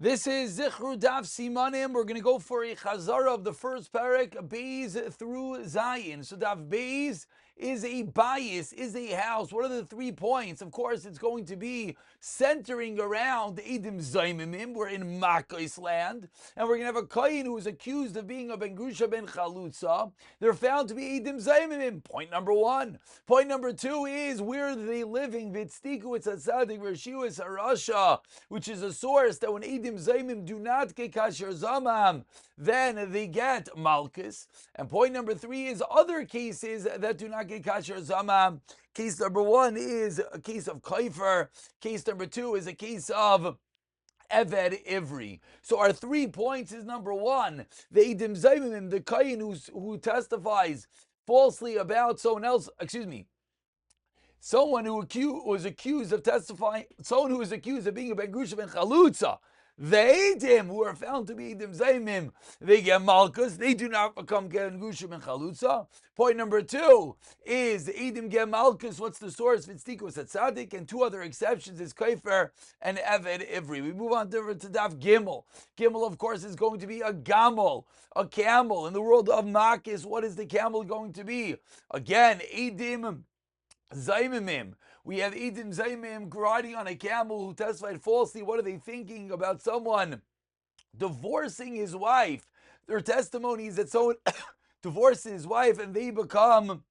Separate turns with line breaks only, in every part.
This is Zichru Daf Simanim. We're going to go for a chazara of the first Perek, Beis through Zayin. So Daf Beis is a bias, is a house. What are the 3 points? Of course, it's going to be centering around Edim Zaymimim. We're in Makkos land, and we're going to have a Kohen who is accused of being a Ben Grusha Ben Chalutza. They're found to be Edim Zaymimim. Point number 1. Point number 2 is where are they living? Vitztiku Etzadik Vershiu Sarasha, which is a source that when Edim Zaymim do not get kasher zamam, then they get malchus. And point number 3 is other cases that do not get kasher zamam. Case number 1 is a case of kaifer. Case number 2 is a case of Eved Ivri. So our 3 points is number 1, the Edim Zaymim, the Kayin who testifies falsely about someone else, someone who was accused of testifying, someone who was accused of being a Ben Grusha Ben Chalutza. The Eidim who are found to be Edim Zaymim, they get Malchus, they do not become Ben Grusha Ben Chalutza. Point number 2 is the Eidim get Malchus. What's the source? Vitztikus Atzadik, and 2 other exceptions is Kaifer and Eved Ivri. We move on to Daf Gimel. Gimel, of course, is going to be a Gamel, a camel. In the world of Makkos, what is the camel going to be? Again, Eidim Zaymimim. We have Edim Zaymim riding on a camel who testified falsely. What are they thinking about someone divorcing his wife? Their testimony is that someone divorces his wife and they become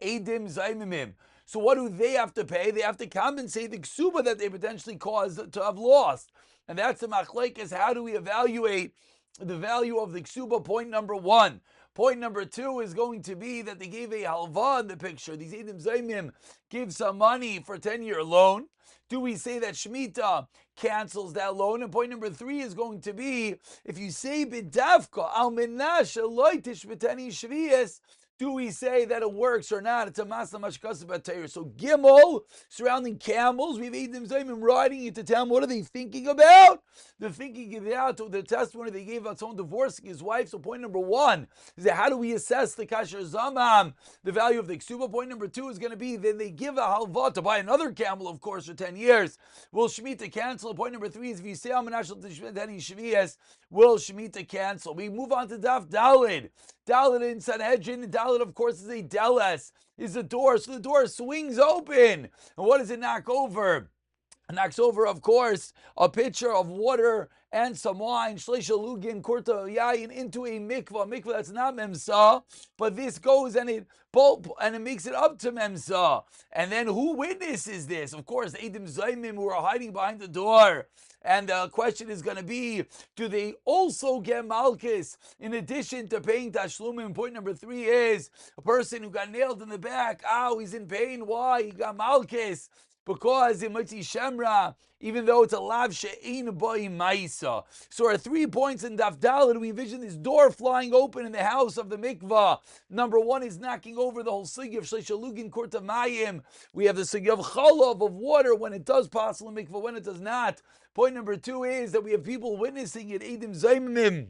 Edim Zaymimim. So what do they have to pay? They have to compensate the ksuba that they potentially caused to have lost. And that's the machlekes. How do we evaluate the value of the ksuba? Point number 1. Point number 2 is going to be that they gave a halva in the picture. These Edim Zaymim give some money for a 10-year loan. Do we say that Shemitah cancels that loan? And point number 3 is going to be, if you say b'davka al menash eloi tishbeteni shviyas, do we say that it works or not? It's a masna mashkas b'atayr. So Gimel, surrounding camels, we have Edim Zaymim riding into town. What are they thinking about? They're thinking about the testimony they gave about someone divorcing his wife. So point number 1 is that how do we assess the kasher zamam, the value of the ksuba? Point number 2 is going to be then they give a halva to buy another camel, of course, for 10 years. Will Shemitah cancel? Point number 3 is if you say al menashal tishbeteni shviyas, will Shemitah cancel? We move on to Daf Dalid. Dalit in Sanhedrin. Dalit, of course, is a deles, is a door. So the door swings open. And what does it knock over? It knocks over, of course, a pitcher of water and some wine, shleisha lugin, kurta yayin, into a mikvah that's not memsa, but this goes and it makes it up to memsa. And then who witnesses this? Of course, Edim Zaymim, who are hiding behind the door. And the question is going to be, do they also get malchus in addition to paying tashlumim? Point number 3 is a person who got nailed in the back. He's in pain. Why? He got malchus. Because in Mitzi Shemra, even though it's a lav she'ein boi maisa. So our 3 points in Daf Daled, we envision this door flying open in the house of the mikvah. Number 1 is knocking over the whole sugya of shleisha lugin kurta mayim. We have the sugya of chalav, of water, when it does pass in mikvah, when it does not. Point number 2 is that we have people witnessing it, Edim Zaymim.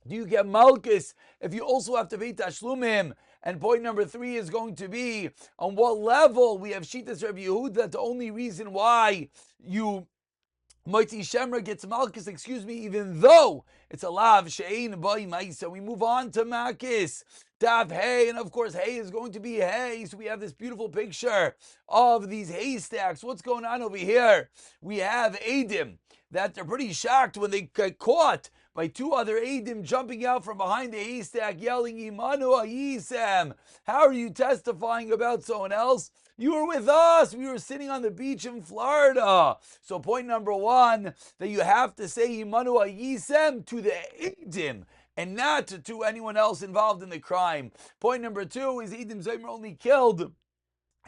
Do you get malchus if you also have to pay tashlumim? And point number 3 is going to be on what level we have Shitas Rabbi Yehuda, that the only reason why you Moitzi Shemra gets malchus, even though it's a lav she'ein boi maisa. We move on to Makkos. Daf hay, and of course hay is going to be hay. So we have this beautiful picture of these haystacks. What's going on over here? We have Eidim that they're pretty shocked when they get caught by 2 other Eidim jumping out from behind the haystack, yelling, Imanu Ayisem. How are you testifying about someone else? You were with us. We were sitting on the beach in Florida. So point number 1, that you have to say Imanu Ayisem to the Eidim and not to anyone else involved in the crime. Point number 2 is Edim Zaymim only killed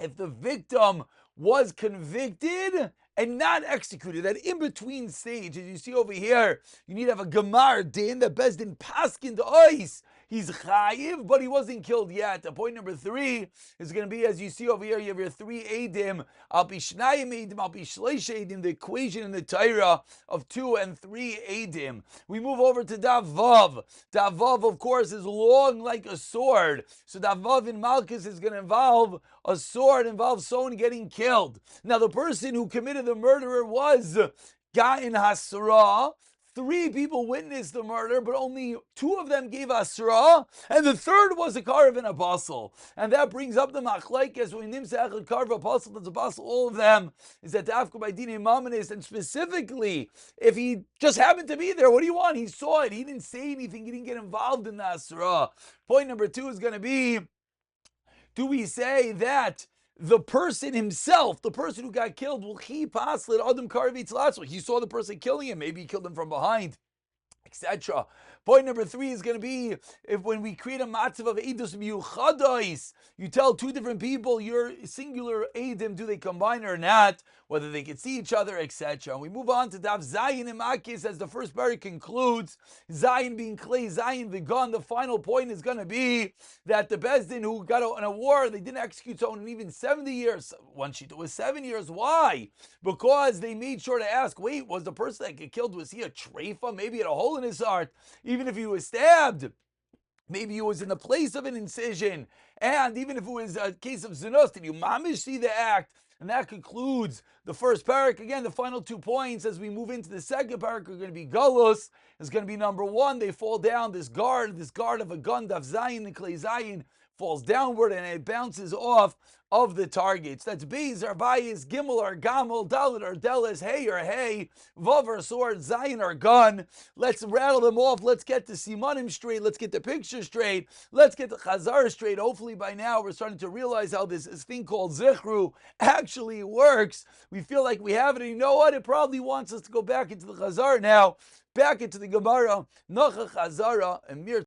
if the victim was convicted and not executed. That in-between stage, as you see over here, you need to have a gemar din, the bezdin paskin to ice. He's chayiv, but he wasn't killed yet. Point number 3 is going to be, as you see over here, you have your 3 edim, al pi shnayim edim, al pi shleish edim, the equation in the Torah of 2 and 3 edim. We move over to Daf Vav. Daf Vav, of course, is long like a sword. So Daf Vav in Malchus is going to involve a sword, involves someone getting killed. Now, the person who committed the murder was Ga'in Hasra, 3 people witnessed the murder, but only 2 of them gave asra, and the third was a karv and a basel. And that brings up the machlekes when nimsa echad karv a basel, that's a basel, all of them is that dafka by dine mamanis, and specifically if he just happened to be there, what do you want? He saw it, he didn't say anything, he didn't get involved in the asra. Point number 2 is going to be, do we say that the person himself, the person who got killed, will he paslit adam karvitz latzma? He saw the person killing him, maybe he killed him from behind, etc. Point number 3 is going to be, if when we create a matzav of edus miyuchadais, you tell 2 different people your singular edim, do they combine or not, whether they can see each other, etc. And we move on to Daf Zayin and Makkos as the first Perek concludes. Zayin being clay, Zayin the gun. The final point is going to be that the Bezdin who got an award, they didn't execute someone in even 70 years. One sheet was 7 years. Why? Because they made sure to ask, wait, was the person that got killed, was he a treifa? Maybe he had a hole in his heart. Even if he was stabbed, maybe he was in the place of an incision. And even if it was a case of zinus, did you mamish see the act? And that concludes the first Perek. Again, the final 2 points as we move into the second Perek are going to be galus. It's going to be number 1, they fall down. This guard of a gun, Daf Zayin and Klei Zayin, falls downward and it bounces off of the targets. That's Beis or Bayis, Gimel or Gamel, Dalit or Delis, Hey or Hey, Vav or sword, Zayin or gun. Let's rattle them off. Let's get the Simanim straight. Let's get the picture straight. Let's get the Chazar straight. Hopefully by now we're starting to realize how this thing called Zichru actually works. We feel like we have it, and you know what? It probably wants us to go back into the Chazar now, back into the Gemara, Nacha Chazara, and Mir